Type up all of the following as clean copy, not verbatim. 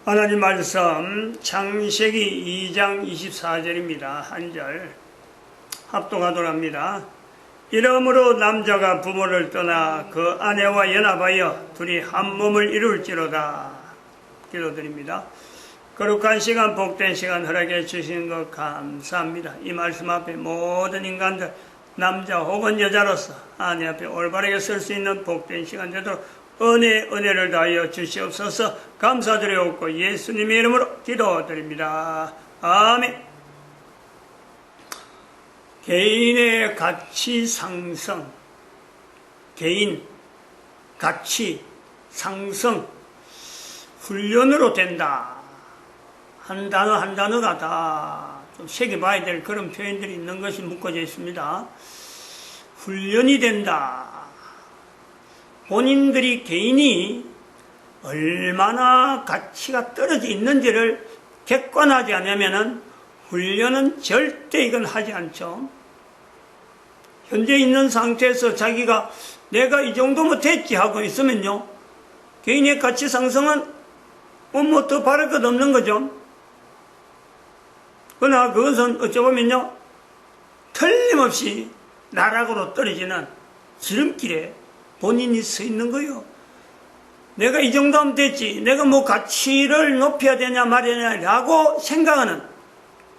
하나님 말씀 창세기 2장 24절입니다. 한 절 합독하도록 합니다. 이러므로 남자가 부모를 떠나 그 아내와 연합하여 둘이 한 몸을 이룰지로다. 기도드립니다. 거룩한 시간, 복된 시간 허락해 주신 것 감사합니다. 이 말씀 앞에 모든 인간들, 남자 혹은 여자로서 아내 앞에 올바르게 설 수 있는 복된 시간 되도록 은혜를 다하여 주시옵소서. 감사드리옵고 예수님의 이름으로 기도드립니다. 아멘. 개인의 가치 상승, 개인 가치 상승 훈련으로 된다. 한 단어가 다 좀 새겨봐야 될 그런 표현들이 있는 것이 묶어져 있습니다. 훈련이 된다. 본인들이 개인이 얼마나 가치가 떨어져 있는지를 객관하지 않으면 훈련은 절대 이건 하지 않죠. 현재 있는 상태에서 자기가 내가 이 정도면 됐지 하고 있으면요, 개인의 가치 상승은 뭐 더 바랄 것 없는 거죠. 그러나 그것은 어쩌보면요, 틀림없이 나락으로 떨어지는 지름길에 본인이 서 있는 거예요. 내가 이 정도 하면 됐지, 내가 뭐 가치를 높여야 되냐 말이냐 라고 생각하는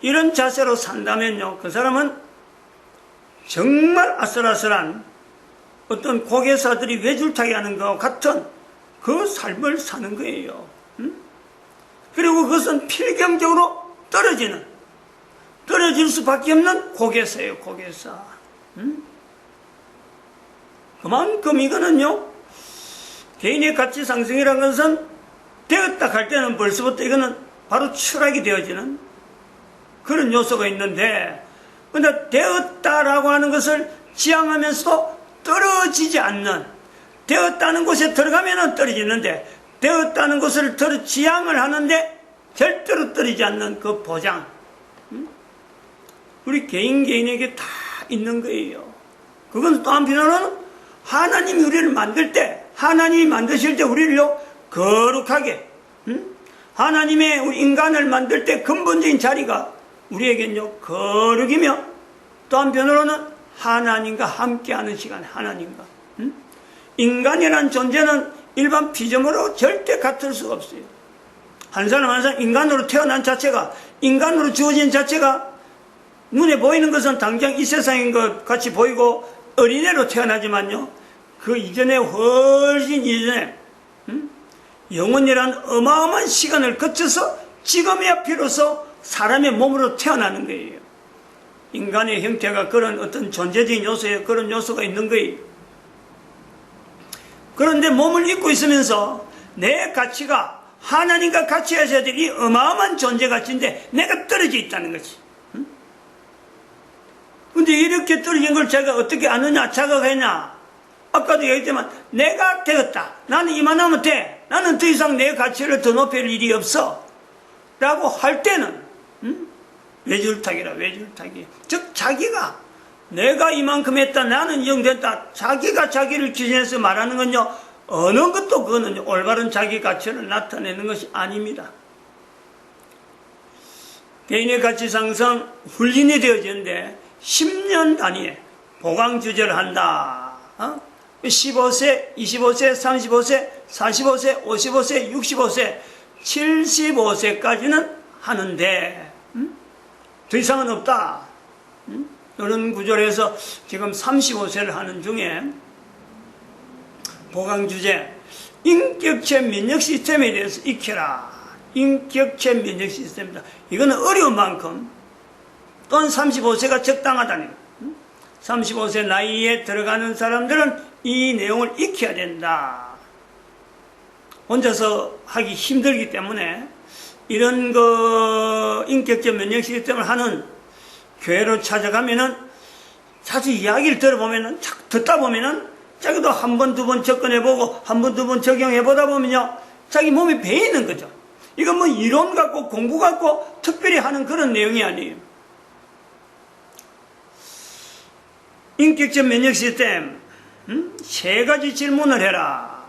이런 자세로 산다면요, 그 사람은 정말 아슬아슬한 어떤 고개사들이 외줄타기 하는 것과 같은 그 삶을 사는 거예요. 그리고 그것은 필경적으로 떨어질 수밖에 없는 고개사예요. 고개사. 그만큼 이거는요, 개인의 가치 상승이라는 것은 되었다 할 때는 벌써부터 이거는 바로 추락이 되어지는 그런 요소가 있는데, 근데 되었다라고 하는 것을 지향하면서도 떨어지지 않는, 되었다는 곳에 들어가면 떨어지는데, 되었다는 것을 지향을 하는데 절대로 떨어지지 않는 그 보장, 우리 개인에게 다 있는 거예요. 그건 또 한편으로는 하나님이 우리를 만들 때, 하나님이 만드실 때 우리를요, 거룩하게, 하나님의 우리 인간을 만들 때 근본적인 자리가 우리에겐요, 거룩이며, 또 한편으로는 하나님과 함께하는 시간, 하나님과. 인간이라는 존재는 일반 피조물하고 절대 같을 수가 없어요. 한 사람 인간으로 태어난 자체가, 인간으로 주어진 자체가 눈에 보이는 것은 당장 이 세상인 것 같이 보이고 어린애로 태어나지만요, 그 이전에 훨씬 이전에 영원이란 어마어마한 시간을 거쳐서 지금이야 비로소 사람의 몸으로 태어나는 거예요. 인간의 형태가 그런 어떤 존재적인 요소에 그런 요소가 있는 거예요. 그런데 몸을 입고 있으면서 내 가치가 하나님과 같이 하셔야 될 이 어마어마한 존재 가치인데 내가 떨어져 있다는 거지. 근데 이렇게 떨어진 걸 제가 어떻게 아느냐, 자각하냐. 아까도 얘기했지만 내가 되었다, 나는 이만하면 돼, 나는 더 이상 내 가치를 더 높일 일이 없어 라고 할 때는 외줄타기라, 외줄타기. 즉 자기가 내가 이만큼 했다, 나는 이 정도 했다, 자기가 자기를 기준해서 말하는 건요, 어느 것도 그거는 올바른 자기 가치를 나타내는 것이 아닙니다. 개인의 가치 상승 훈련이 되어지는데 10년 단위에 보강 주제를 한다. 15세, 25세, 35세, 45세, 55세, 65세, 75세까지는 하는데 더 이상은 없다. 이런 구조에서 지금 35세를 하는 중에 보강 주제, 인격체 면역 시스템에 대해서 익혀라. 인격체 면역 시스템이다. 이거는 어려운 만큼 또한 35세가 적당하다는, 35세 나이에 들어가는 사람들은 이 내용을 익혀야 된다. 혼자서 하기 힘들기 때문에 이런 인격적 면역 시스템을 하는 교회로 찾아가면은 자주 이야기를 들어보면은, 듣다 보면은 자기도 한 번, 두 번 접근해보고 한 번, 두 번 적용해보다 보면요, 자기 몸이 배이는 거죠. 이건 뭐 이론 갖고 공부 갖고 특별히 하는 그런 내용이 아니에요. 인격적 면역 시스템, 세 가지 질문을 해라.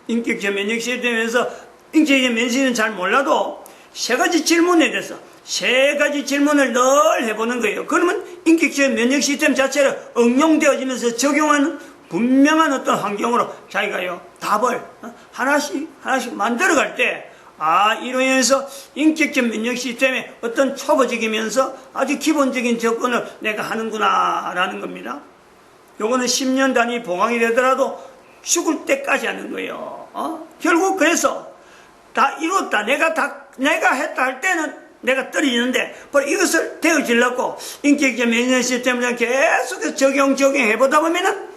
인격적 면역 시스템에서 인격적인 면역시스템은 잘 몰라도 세 가지 질문에 대해서 세 가지 질문을 늘 해보는 거예요. 그러면 인격적인 면역시스템 자체를 응용되어지면서 적용하는 분명한 어떤 환경으로 자기가요 답을 하나씩 만들어갈 때 이로 인해서 인격적 면역시스템의 어떤 초보적이면서 아주 기본적인 접근을 내가 하는구나 라는 겁니다. 요거는 10년 단위 보강이 되더라도 죽을 때까지 하는 거예요. 결국 그래서 다 이뤘다. 내가 했다 할 때는 내가 떨어지는데, 바로 이것을 되어지려고 인격적 면역 시스템을 계속해서 적용해보다 보면은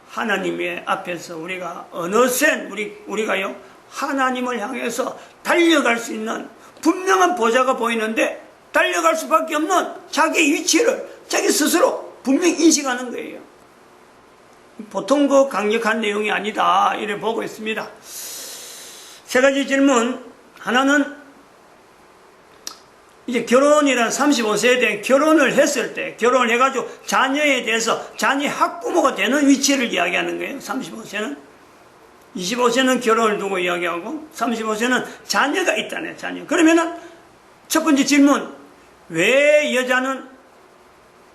하나님의 앞에서 우리가 어느새 우리가요, 하나님을 향해서 달려갈 수 있는 분명한 보좌가 보이는데, 달려갈 수밖에 없는 자기 위치를 자기 스스로 분명히 인식하는 거예요. 보통 그 강력한 내용이 아니다, 이래 보고 있습니다. 세 가지 질문. 하나는 이제 결혼이란 35세에 대한 결혼을 했을 때, 결혼을 해가지고 자녀에 대해서 자녀 학부모가 되는 위치를 이야기하는 거예요. 35세는. 25세는 결혼을 두고 이야기하고 35세는 자녀가 있다네, 자녀. 그러면은 첫 번째 질문, 왜 여자는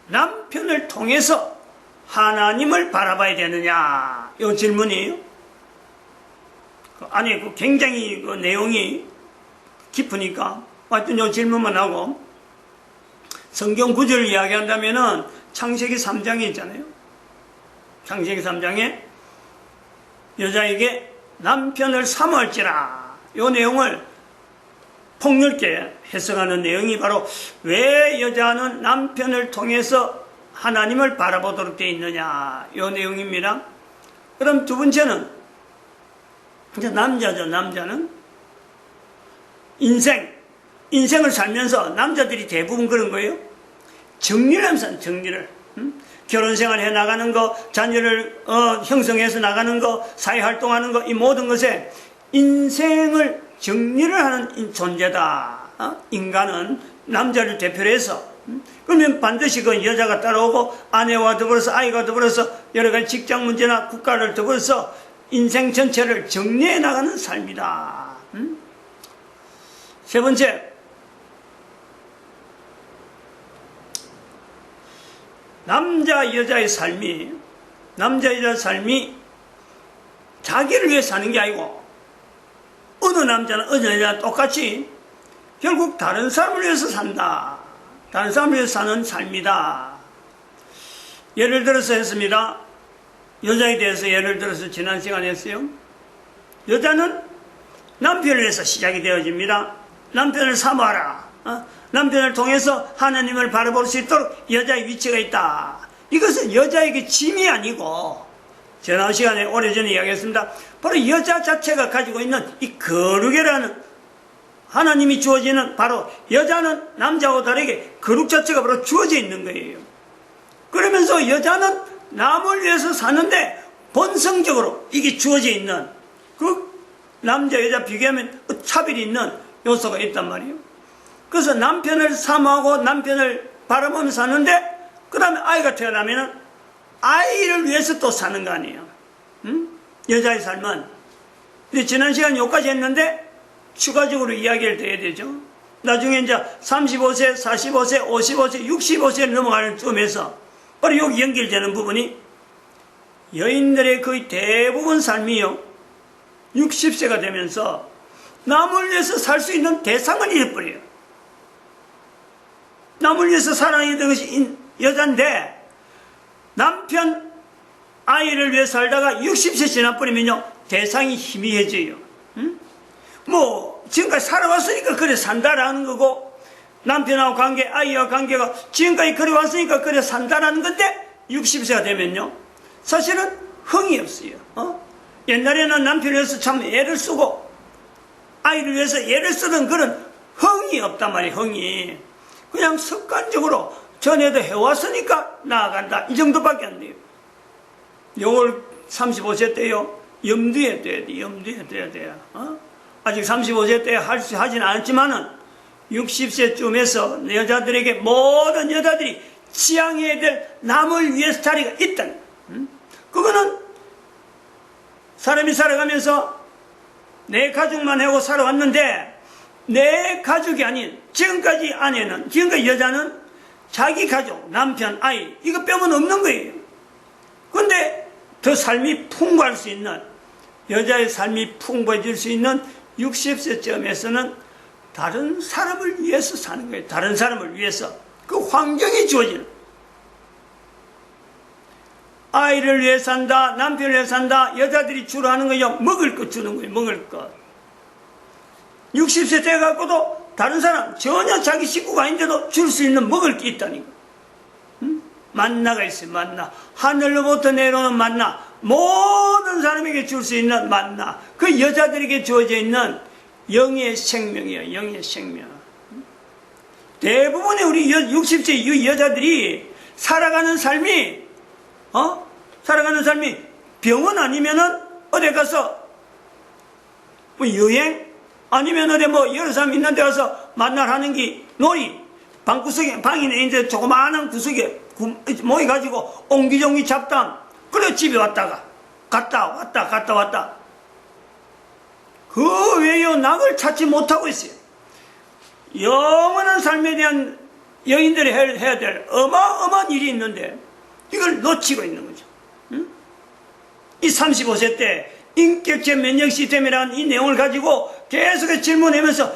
남편을 통해서 하나님을 바라봐야 되느냐, 이 질문이에요. 아니, 굉장히 그 내용이 깊으니까 하여튼 이 질문만 하고, 성경 구절을 이야기한다면은 창세기 3장에 있잖아요. 창세기 3장에 여자에게 남편을 사모할지라, 이 내용을 폭넓게 해석하는 내용이 바로 왜 여자는 남편을 통해서 하나님을 바라보도록 되어 있느냐, 이 내용입니다. 그럼 두 번째는 이제 남자죠. 남자는 인생을 살면서 남자들이 대부분 그런 거예요. 정리를 하면서, 정리를. 결혼생활 해 나가는 거, 자녀를 형성해서 나가는 거, 사회활동하는 거, 이 모든 것에 인생을 정리를 하는 존재다. 인간은 남자를 대표로 해서. 그러면 반드시 그 여자가 따라오고 아내와 더불어서 아이가 더불어서 여러 가지 직장 문제나 국가를 더불어서 인생 전체를 정리해 나가는 삶이다. 세 번째, 남자 여자의 삶이 자기를 위해 사는 게 아니고, 어느 남자나 어느 여자나 똑같이 결국 다른 사람을 위해서 산다. 다른 사람을 위해서 사는 삶이다. 예를 들어서 했습니다. 여자에 대해서 예를 들어서 지난 시간에 했어요. 여자는 남편을 위해서 시작이 되어집니다. 남편을 사모하라. 남편을 통해서 하나님을 바라볼 수 있도록 여자의 위치가 있다. 이것은 여자에게 짐이 아니고, 지난 시간에 오래전에 이야기했습니다. 바로 여자 자체가 가지고 있는 이 거룩이라는, 하나님이 주어지는, 바로 여자는 남자와 다르게 거룩 자체가 바로 주어져 있는 거예요. 그러면서 여자는 남을 위해서 사는데 본성적으로 이게 주어져 있는, 그 남자 여자 비교하면 차별이 있는 요소가 있단 말이에요. 그래서 남편을 사모하고 남편을 바라보면서 사는데, 그 다음에 아이가 태어나면은 아이를 위해서 또 사는 거 아니에요. 여자의 삶은. 근데 지난 시간 여기까지 했는데 추가적으로 이야기를 더 해야 되죠. 나중에 이제 35세, 45세, 55세, 65세를 넘어가는 쯤에서 바로 여기 연결되는 부분이, 여인들의 거의 대부분 삶이요, 60세가 되면서 남을 위해서 살 수 있는 대상을 잃어버려요. 남을 위해서 살아야 되는 것이 여자인데, 남편, 아이를 위해 살다가 60세 지나버리면요, 대상이 희미해져요. 뭐 지금까지 살아왔으니까 그래 산다라는 거고, 남편하고 관계, 아이와 관계가 지금까지 그래 왔으니까 그래 산다라는 건데, 60세가 되면요, 사실은 흥이 없어요. 옛날에는 남편을 위해서 참 애를 쓰고 아이를 위해서 애를 쓰는 그런 흥이 없단 말이에요. 흥이 그냥 습관적으로 전에도 해왔으니까 나아간다, 이 정도밖에 안 돼요. 요걸 35세 때요, 염두에 둬야 돼. 염두에 둬야 돼요. 아직 35세 때 하진 않았지만은 60세쯤에서 여자들에게, 모든 여자들이 지향해야 될 남을 위해서 자리가 있다. 그거는 사람이 살아가면서 내 가족만 하고 살아왔는데 내 가족이 아닌 지금까지 아내는, 지금까지 여자는 자기 가족, 남편, 아이 이거 빼면 없는 거예요. 그런데 더 삶이 풍부할 수 있는, 여자의 삶이 풍부해질 수 있는 60세쯤에서는 다른 사람을 위해서 사는 거예요. 다른 사람을 위해서. 그 환경이 주어지는, 아이를 위해 산다, 남편을 위해 산다. 여자들이 주로 하는 거요, 먹을 것 주는 거예요. 먹을 것. 60세 돼갖고도 다른 사람, 전혀 자기 식구가 아닌데도 줄 수 있는 먹을 게 있다니까. 만나가 있어요. 만나. 하늘로부터 내려오는 만나. 모든 사람에게 줄 수 있는 만나. 그 여자들에게 주어져 있는 영의 생명이에요. 영의 생명. 대부분의 우리 60세 이후 여자들이 살아가는 삶이 병원 아니면은 어디 가서 뭐 여행 아니면 어디 뭐 여러 사람 있는 데 가서 만나라는 게 놀이, 방구석에, 방이네, 이제 조그마한 구석에 모여가지고 옹기종기 잡담. 그래 집에 왔다가 갔다 왔다. 그 외에 낙을 찾지 못하고 있어요. 영원한 삶에 대한 여인들이 해야 될 어마어마한 일이 있는데 이걸 놓치고 있는 거죠. 이 35세 때 인격체 면역 시스템이라는 이 내용을 가지고 계속 질문하면서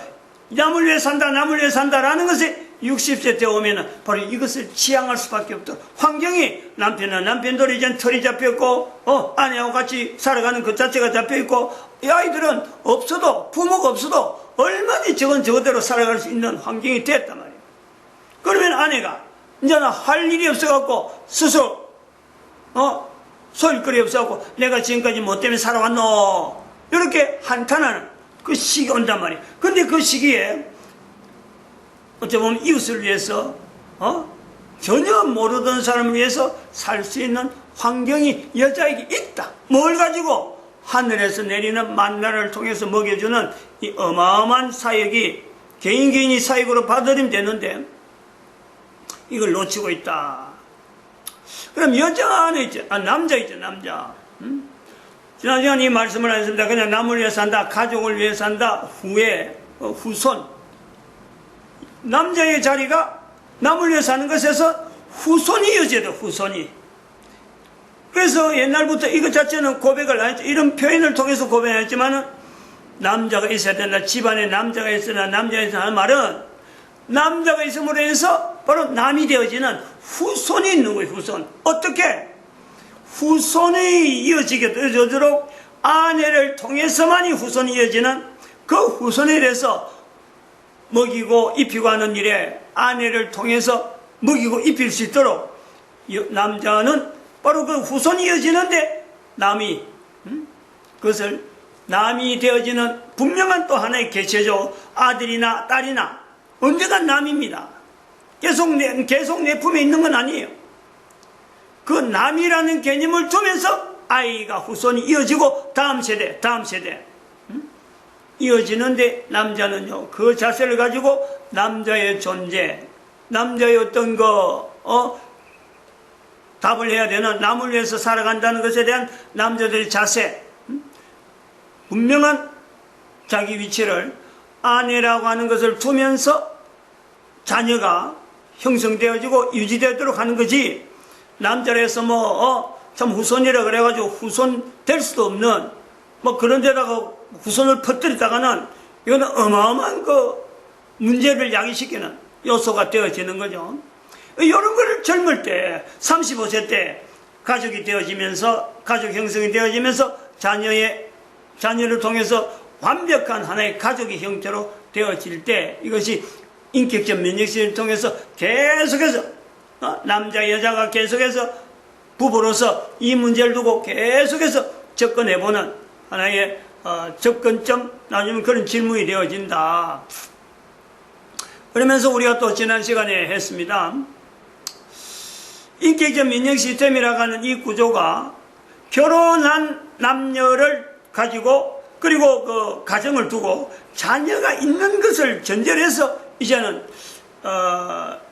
남을 위해 산다, 남을 위해 산다라는 것에 60세 때 오면은 바로 이것을 지향할 수밖에 없다. 환경이, 남편은 남편대로 이제 털이 잡혀있고, 아내하고 같이 살아가는 것 자체가 잡혀있고, 이 아이들은 없어도, 부모가 없어도 얼마든지 저대로 살아갈 수 있는 환경이 됐단 말이에요. 그러면 아내가 이제는 할 일이 없어갖고 스스로, 소일거리 없어갖고 내가 지금까지 뭐 때문에 살아왔노? 이렇게 한탄하는 그 시기 온단 말이에요. 근데 그 시기에 어찌 보면 이웃을 위해서 전혀 모르던 사람을 위해서 살 수 있는 환경이 여자에게 있다. 뭘 가지고? 하늘에서 내리는 만나를 통해서 먹여주는 이 어마어마한 사역이 개인이 사역으로 받아들이면 되는데 이걸 놓치고 있다. 그럼 여자 안에 있죠. 남자 있죠. 남자. 지난 시간 이 말씀을 하셨습니다. 그냥 남을 위해 산다, 가족을 위해 산다, 후손. 남자의 자리가 남을 위해 사는 것에서 후손이 이어져야 돼요. 후손이. 그래서 옛날부터 이것 자체는 고백을 안 했죠. 이런 표현을 통해서 고백을 했지만은 남자가 있어야 된다. 집안에 남자가 있어야 남자가 있어야 하는 말은 남자가 있음으로 해서 바로 남이 되어지는 후손이 있는 거예요. 후손. 어떻게? 후손이 이어지게 되도록 아내를 통해서만이 후손이 이어지는 그 후손에 대해서 먹이고 입히고 하는 일에 아내를 통해서 먹이고 입힐 수 있도록 남자는 바로 그 후손이 이어지는데 남이 그것을 남이 되어지는 분명한 또 하나의 개체죠. 아들이나 딸이나 언제가 남입니다. 계속 내 품에 있는 건 아니에요. 그 남이라는 개념을 두면서 아이가 후손이 이어지고 다음 세대 이어지는데 남자는요, 그 자세를 가지고 남자의 존재, 남자의 어떤 답을 해야 되는, 남을 위해서 살아간다는 것에 대한 남자들의 자세, 분명한 자기 위치를 아내라고 하는 것을 두면서 자녀가 형성되어지고 유지되도록 하는 거지, 남자로 해서 참 후손이라 그래가지고 후손 될 수도 없는, 그런 데다가 후손을 퍼뜨리다가는 이거는 어마어마한 문제를 야기시키는 요소가 되어지는 거죠. 이런 걸 젊을 때, 35세 때 가족이 되어지면서, 가족 형성이 되어지면서 자녀를 통해서 완벽한 하나의 가족의 형태로 되어질 때 이것이 인격적 면역시를 통해서 계속해서 남자 여자가 계속해서 부부로서 이 문제를 두고 계속해서 접근해보는 하나의 접근점, 나중에 그런 질문이 되어진다. 그러면서 우리가 또 지난 시간에 했습니다. 인격적 면역 시스템이라고 하는 이 구조가 결혼한 남녀를 가지고 그리고 그 가정을 두고 자녀가 있는 것을 전제로 해서 이제는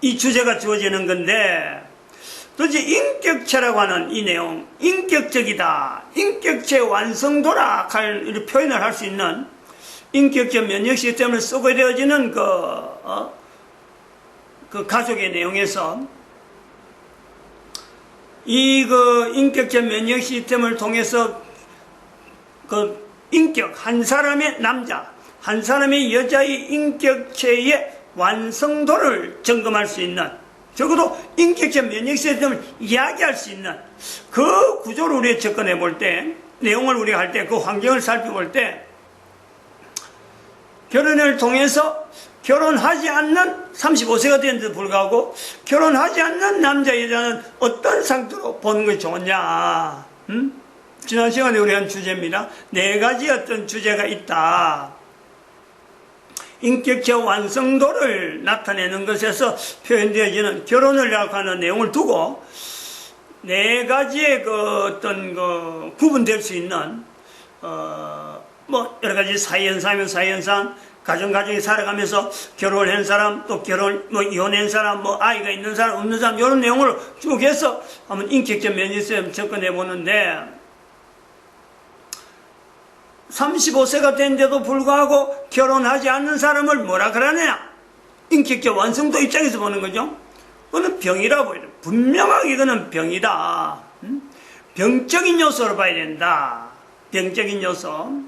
이 주제가 주어지는 건데, 도대체 인격체라고 하는 이 내용, 인격적이다, 인격체 완성도라 표현을 할 수 있는 인격적 면역 시스템을 쓰게 되어지는 그 가족의 내용에서 이 인격적 면역 시스템을 통해서 인격, 한 사람의 남자, 한 사람의 여자의 인격체의 완성도를 점검할 수 있는, 적어도 인격적 면역 시스템을 이야기할 수 있는 그 구조를 우리가 접근해 볼 때, 내용을 우리가 할 때, 그 환경을 살펴볼 때, 결혼을 통해서 결혼하지 않는 35세가 되는데도 불구하고 결혼하지 않는 남자, 여자는 어떤 상태로 보는 것이 좋냐. 지난 시간에 우리 한 주제입니다. 4가지 어떤 주제가 있다. 인격적 완성도를 나타내는 것에서 표현되어지는 결혼을 약하는 내용을 두고 4가지의 구분될 수 있는 여러 가지 사회현상이면 사회현상, 가정이 살아가면서 결혼을 한 사람, 또 이혼한 사람, 아이가 있는 사람, 없는 사람, 이런 내용을 쭉 해서 한번 인격적 면역시스템 접근해 보는데, 35세가 된데도 불구하고 결혼하지 않는 사람을 뭐라 그러느냐? 인격적 완성도 입장에서 보는 거죠. 그거는 병이라고 보여요. 분명하게 이거는 병이다. 병적인 요소로 봐야 된다. 병적인 요소.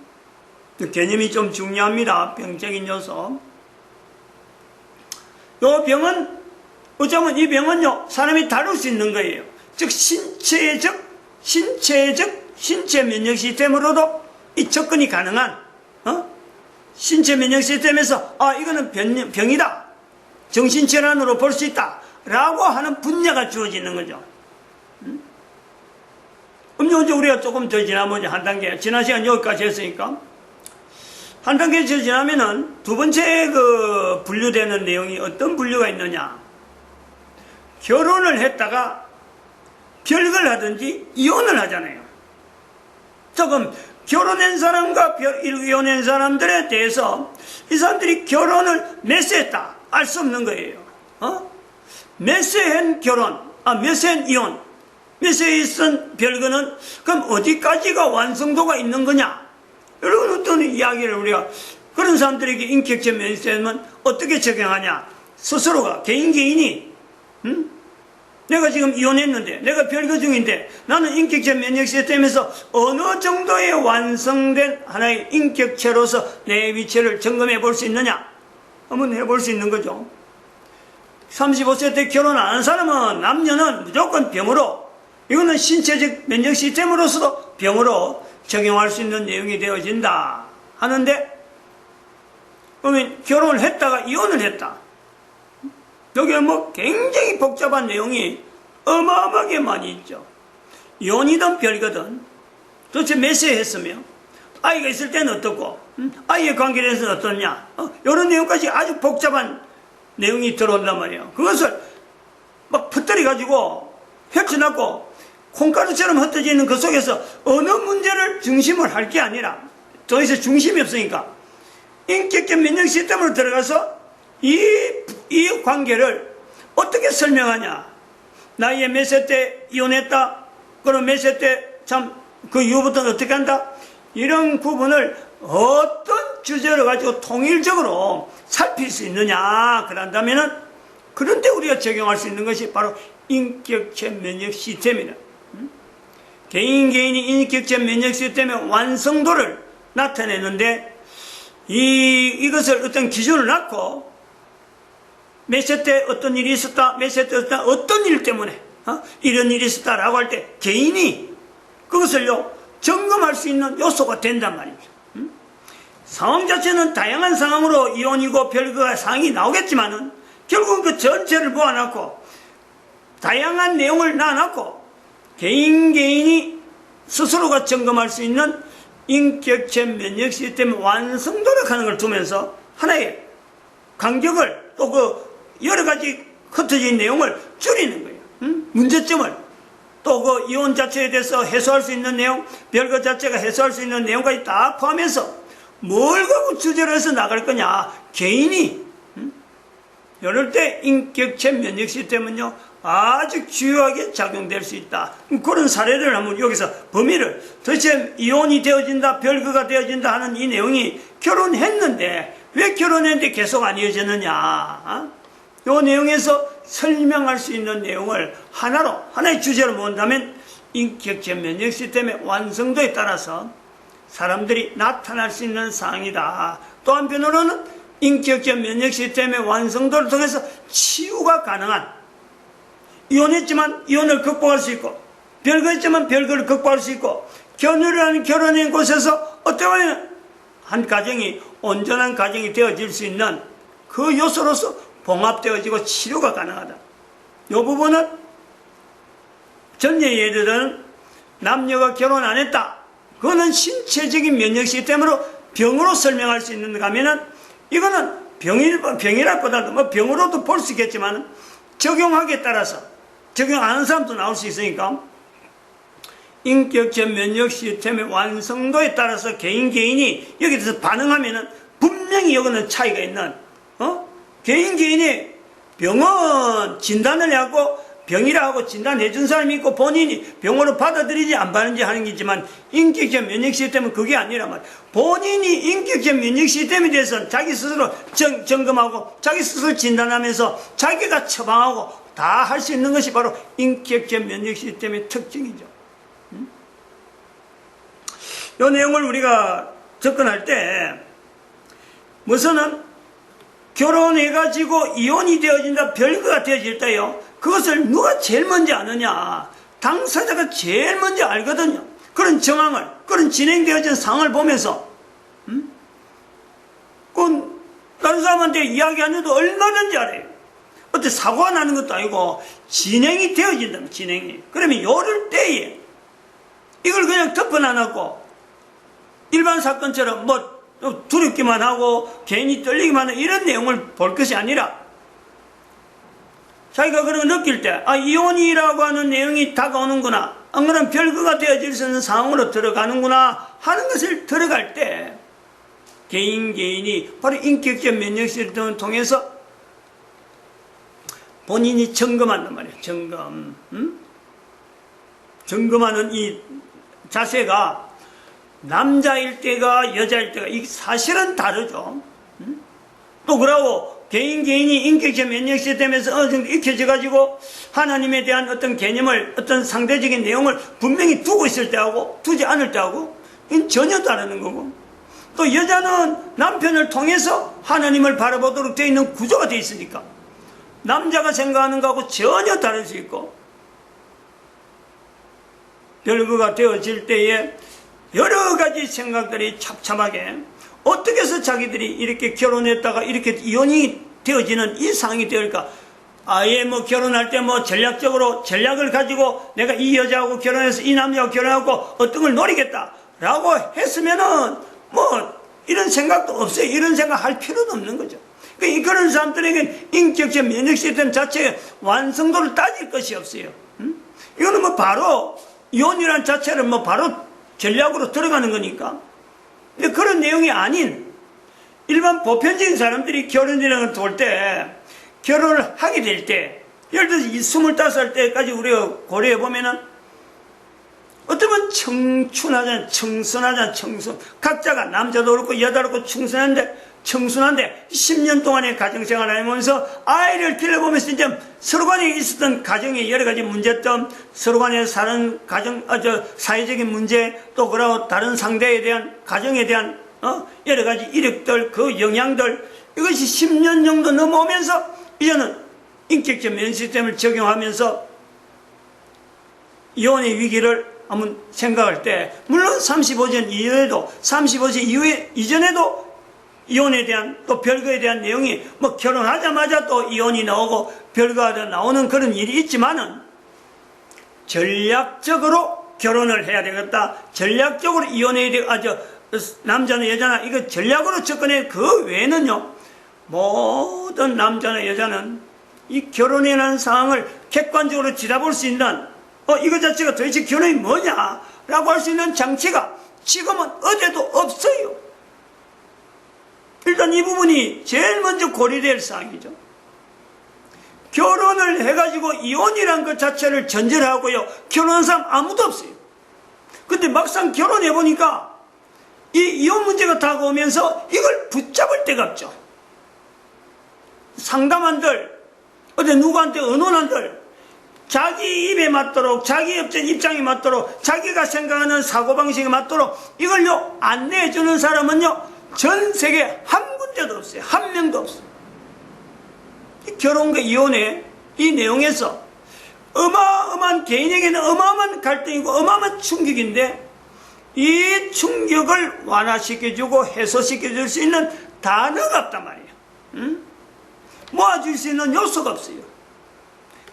개념이 좀 중요합니다. 병적인 요소. 이 병은, 어쩌면 이 병은요, 사람이 다룰 수 있는 거예요. 즉, 신체 면역 시스템으로도 이 접근이 가능한, 신체 면역 시스템에서, 이거는 병이다. 정신질환으로 볼 수 있다. 라고 하는 분야가 주어지는 거죠. 이제 우리가 조금 더 지나면 한 단계, 지난 시간 여기까지 했으니까, 한 단계 더 지나면은 두 번째 분류되는 내용이 어떤 분류가 있느냐. 결혼을 했다가 별거를 하든지 이혼을 하잖아요. 조금 결혼한 사람과 이혼한 사람들에 대해서 이 사람들이 결혼을 몇 세 했다 알 수 없는 거예요. 몇 세 한 결혼, 몇 세 한 이혼, 몇 세에 있은 별거는 그럼 어디까지가 완성도가 있는 거냐? 이런 어떤 이야기를 우리가, 그런 사람들에게 인격적 면역 시스템은 어떻게 적용하냐? 스스로가, 개인이, 내가 지금 이혼했는데, 내가 별거 중인데, 나는 인격적 면역 시스템에서 어느 정도의 완성된 하나의 인격체로서 내 위치를 점검해 볼 수 있느냐? 한번 해볼 수 있는 거죠. 35세 때 결혼 안 한 사람은, 남녀는 무조건 병으로, 이거는 신체적 면역 시스템으로서도 병으로 적용할 수 있는 내용이 되어진다 하는데, 그러면 결혼을 했다가 이혼을 했다. 여기에 굉장히 복잡한 내용이 어마어마하게 많이 있죠. 이혼이든 별거든 도대체 몇 세 했으며, 아이가 있을 때는 어떻고, 아이의 관계에 대해서는 어떻냐, 이런 내용까지 아주 복잡한 내용이 들어온단 말이에요. 그것을 막 퍼뜨려가지고 펼쳐놨고 콩가루처럼 흩어지는 그 속에서 어느 문제를 중심을 할 게 아니라, 더 이상 중심이 없으니까 인격적 면역 시스템으로 들어가서 이 관계를 어떻게 설명하냐. 나이에 몇 세 때 이혼했다, 그럼 몇 세 때 그 이후부터는 어떻게 한다, 이런 구분을 어떤 주제를 가지고 통일적으로 살필 수 있느냐. 그런다면은, 그런데 우리가 적용할 수 있는 것이 바로 인격적 면역 시스템이다. 개인이 인격적 면역 시스템의 완성도를 나타내는데, 이것을 어떤 기준을 놓고 몇 세 때 어떤 일이 있었다, 몇 세 때 어떤 일 때문에 이런 일이 있었다라고 할 때 개인이 그것을요 점검할 수 있는 요소가 된단 말입니다. 상황 자체는 다양한 상황으로 이혼이고 별거 상황이 나오겠지만은 결국은 그 전체를 모아놓고 다양한 내용을 놔놓고 개인이 스스로가 점검할 수 있는 인격적 면역 시스템 완성도를 하는 걸 두면서 하나의 간격을, 또 여러 가지 흩어진 내용을 줄이는 거예요. 문제점을, 또 이혼 자체에 대해서 해소할 수 있는 내용, 별거 자체가 해소할 수 있는 내용까지 다 포함해서 뭘 갖고 주제로 해서 나갈 거냐. 개인이 이럴 때 인격체 면역 시스템은요, 아주 주요하게 작용될 수 있다. 그런 사례를 한번 여기서 범위를, 도대체 이혼이 되어진다, 별거가 되어진다 하는 이 내용이 결혼했는데, 왜 결혼했는데 계속 안 이어졌느냐? 이 내용에서 설명할 수 있는 내용을 하나의 주제로 모은다면, 인격체 면역 시스템의 완성도에 따라서 사람들이 나타날 수 있는 상황이다. 또 한편으로는 인격체 면역 시스템의 완성도를 통해서 치유가 가능한, 이혼했지만 이혼을 극복할 수 있고, 별거했지만 별거를 극복할 수 있고, 결혼이라는 결혼의 곳에서 어떻게 보면 한 가정이 온전한 가정이 되어질 수 있는 그 요소로서 봉합되어지고 치료가 가능하다. 이 부분은 전제 예들은 남녀가 결혼 안 했다. 그거는 신체적인 면역 시스템으로 병으로 설명할 수 있는가 하면은, 이거는 병이라보다도 뭐 병으로도 볼 수 있겠지만 적용하기에 따라서 적용 안 하는 사람도 나올 수 있으니까, 인격체 면역 시스템의 완성도에 따라서 개인이 여기에 대해서 반응하면은 분명히 여기는 차이가 있는, 개인이 병은 진단을 하고 병이라 하고 진단해 준 사람이 있고 본인이 병으로 받아들이지 안 받는지 하는 게지만, 인격체 면역 시스템은 그게 아니란 말이야. 본인이 인격체 면역 시스템에 대해서 자기 스스로 점검하고 자기 스스로 진단하면서 자기가 처방하고 다 할 수 있는 것이 바로 인격체 면역 시스템의 특징이죠. 이 내용을 우리가 접근할 때, 우선은 결혼해가지고 이혼이 되어진다, 별거가 되어질 때요, 그것을 누가 제일 먼저 아느냐? 당사자가 제일 먼저 알거든요. 그런 정황을, 그런 진행되어진 상황을 보면서, 그건 다른 사람한테 이야기 안 해도 얼마든지 알아요. 어때 사고가 나는 것도 아니고 진행이 되어진다면, 진행이. 그러면 요럴 때에 이걸 그냥 덮어놔놓고 일반 사건처럼 뭐 두렵기만 하고 괜히 떨리기만 하는 이런 내용을 볼 것이 아니라, 자기가 그런 거 느낄 때, 이혼이라고 하는 내용이 다가오는구나, 안 그러면 별거가 되어질 수 있는 상황으로 들어가는구나 하는 것을 들어갈 때, 개인이 바로 인격체 면역 시스템을 통해서 본인이 점검한단 말이에요. 점검하는 이 자세가 남자일 때가 여자일 때가 이 사실은 다르죠. 또 그러고 개인이 인격체 면역 시스템에서 어느 정도 익혀져가지고 하나님에 대한 어떤 개념을, 어떤 상대적인 내용을 분명히 두고 있을 때하고 두지 않을 때하고 이건 전혀 다르는 거고, 또 여자는 남편을 통해서 하나님을 바라보도록 되어 있는 구조가 되어 있으니까 남자가 생각하는 것하고 전혀 다를 수 있고, 별거가 되어질 때에 여러 가지 생각들이 참참하게, 어떻게 해서 자기들이 이렇게 결혼했다가 이렇게 이혼이 되어지는 이 상황이 되을까? 아예 뭐 결혼할 때 뭐 전략을 가지고 내가 이 여자하고 결혼해서 이 남자하고 결혼하고 어떤 걸 노리겠다라고 했으면은 뭐 이런 생각도 없어요. 이런 생각 할 필요도 없는 거죠. 그런 사람들에게 인격체 면역 시스템 자체의 완성도를 따질 것이 없어요. 이거는 뭐 바로 이혼이라는 자체를 뭐 바로 전략으로 들어가는 거니까. 근데 그런 내용이 아닌 일반 보편적인 사람들이 결혼이라는 걸 돌 때, 결혼을 하게 될 때, 예를 들어서 25살 때까지 우리가 고려해 보면은 어쩌면 청순하잖아. 각자가 남자도 그렇고 여자도 그렇고 청순한데 10년 동안의 가정생활을 하면서 아이를 길러보면서 이제 서로 간에 있었던 가정의 여러 가지 문제점, 서로 간에 사는 사회적인 문제, 또 그러고 다른 상대에 대한, 가정에 대한 여러 가지 이력들, 그 영향들, 이것이 10년 정도 넘어오면서 이제는 인격체 면역 시스템을 적용하면서 이혼의 위기를 한번 생각할 때, 물론 35년 이후에도, 35세 이전에도 이혼에 대한, 또 별거에 대한 내용이 뭐 결혼하자마자 또 이혼이 나오고 별거가 나오는 그런 일이 있지만은, 전략적으로 결혼을 해야 되겠다, 전략적으로 이혼해야 되겠다, 남자나 여자나 이거 전략으로 접근해. 그 외에는요, 모든 남자나 여자는 이 결혼이라는 상황을 객관적으로 지켜볼 수 있는, 이거 자체가 도대체 결혼이 뭐냐 라고 할 수 있는 장치가 지금은 어디에도 없어요. 일단 이 부분이 제일 먼저 고려될 사항이죠. 결혼을 해가지고 이혼이란 것 자체를 전제하고요. 결혼한 사람 아무도 없어요. 근데 막상 결혼해보니까 이 이혼 문제가 다가오면서 이걸 붙잡을 데가 없죠. 상담한들, 어디 누구한테 의논한들, 자기 입에 맞도록, 자기 입장에 맞도록, 자기가 생각하는 사고방식에 맞도록 이걸요, 안내해주는 사람은요, 전 세계 한 군데도 없어요. 한 명도 없어요. 결혼과 이혼의 이 내용에서 어마어마한, 개인에게는 어마어마한 갈등이고 어마어마한 충격인데, 이 충격을 완화시켜주고 해소시켜줄 수 있는 단어가 없단 말이에요. 응? 모아줄 수 있는 요소가 없어요.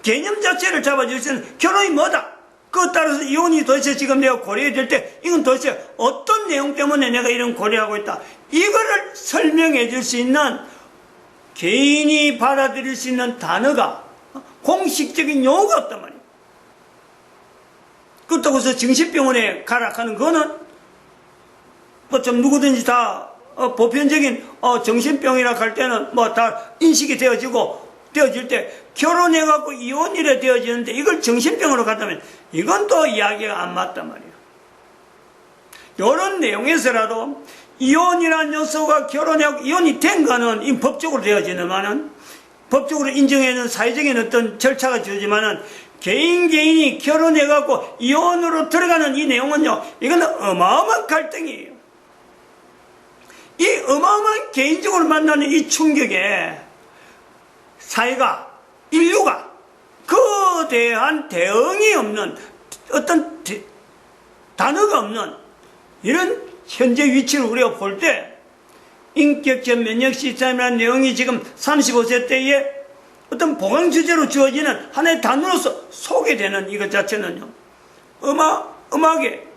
개념 자체를 잡아줄 수 있는, 결혼이 뭐다? 그것 따라서 이혼이 도대체 지금 내가 고려해야 될 때, 이건 도대체 어떤 내용 때문에 내가 이런 고려하고 있다. 이거를 설명해 줄 수 있는, 개인이 받아들일 수 있는 단어가, 공식적인 용어가 없단 말이에요. 그렇다고 해서 정신병원에 가라 하는 거는 뭐 좀 누구든지 다 보편적인 정신병이라 할 때는 뭐 다 인식이 되어질 때 결혼해갖고 이혼이래 되어지는데 이걸 정신병으로 갖다면 이건 또 이야기가 안 맞단 말이에요. 이런 내용에서라도 이혼이라는 요소가 결혼하고 이혼이 된 거는 이 법적으로 되어지는만은 법적으로 인정해는 사회적인 어떤 절차가 주어지만은 개인이 결혼해갖고 이혼으로 들어가는 이 내용은요, 이거는 어마어마한 갈등이에요. 이 어마어마한 개인적으로 만나는 이 충격에 사회가, 인류가 거대한 대응이 없는, 어떤 단어가 없는 이런 현재 위치를 우리가 볼 때 인격적 면역 시스템이라는 내용이 지금 35세 때에 어떤 보강 주제로 주어지는 하나의 단어로서 소개되는 이것 자체는요, 어마어마하게,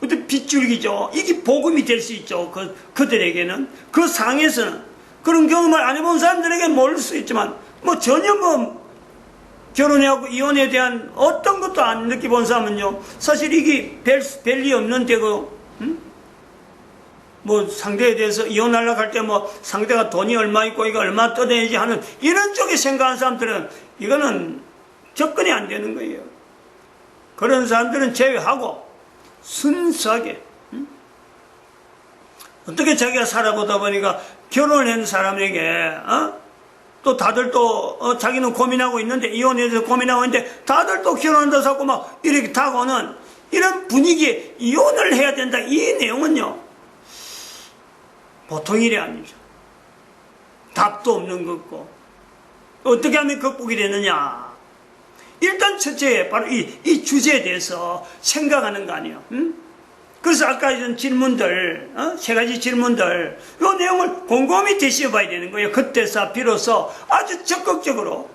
어떤 빗줄기죠. 이게 복음이 될 수 있죠. 그들에게는. 그 상에서는. 그런 경험을 안 해본 사람들에게는 모를 수 있지만, 뭐 전혀 결혼하고 이혼에 대한 어떤 것도 안 느껴본 사람은요, 사실 이게 별리 없는 데고, 뭐 상대에 대해서 이혼하려고 할 때 뭐 상대가 돈이 얼마 있고 이거 얼마 떠내야지 하는 이런 쪽에 생각하는 사람들은 이거는 접근이 안 되는 거예요. 그런 사람들은 제외하고 순수하게 어떻게 자기가 살아보다 보니까 결혼을 한 사람에게 또 다들 또 자기는 고민하고 있는데 이혼에 대해서 고민하고 있는데 다들 또 결혼한다고 하고 막 이렇게 다가오는 이런 분위기에 이혼을 해야 된다. 이 내용은요, 보통 일이 아니죠. 답도 없는 거고 어떻게 하면 극복이 되느냐. 일단 첫째 바로 이 주제에 대해서 생각하는 거 아니에요. 그래서 아까 이런 질문들, 세 가지 질문들, 이 내용을 곰곰이 되씹어봐야 되는 거예요. 그때서 비로소 아주 적극적으로,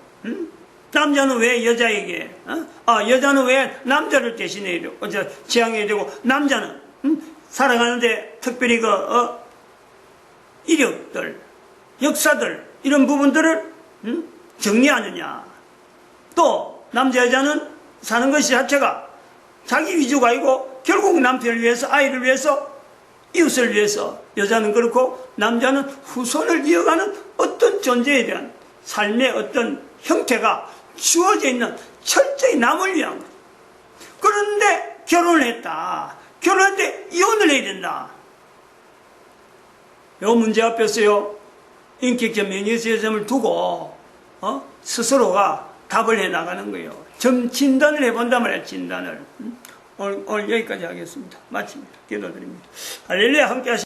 남자는 왜 여자에게, 여자는 왜 남자를 대신해야 되고, 지향해야 되고, 남자는, 살아가는데 특별히 이력들, 역사들, 이런 부분들을, 정리하느냐. 또, 남자, 여자는 사는 것이 자체가 자기 위주가 아니고, 결국 남편을 위해서, 아이를 위해서, 이웃을 위해서, 여자는 그렇고 남자는 후손을 이어가는 어떤 존재에 대한 삶의 어떤 형태가 주어져 있는 철저히 남을 위한 것. 그런데 결혼을 했다. 결혼했는데 이혼을 해야 된다. 이 문제 앞에서요, 인격적 면역시스템을 두고 스스로가 답을 해 나가는 거예요. 진단을 해본단 말이에요. 진단을. 오늘 여기까지 하겠습니다. 마칩니다. 기도드립니다. 할렐루야. 함께 하시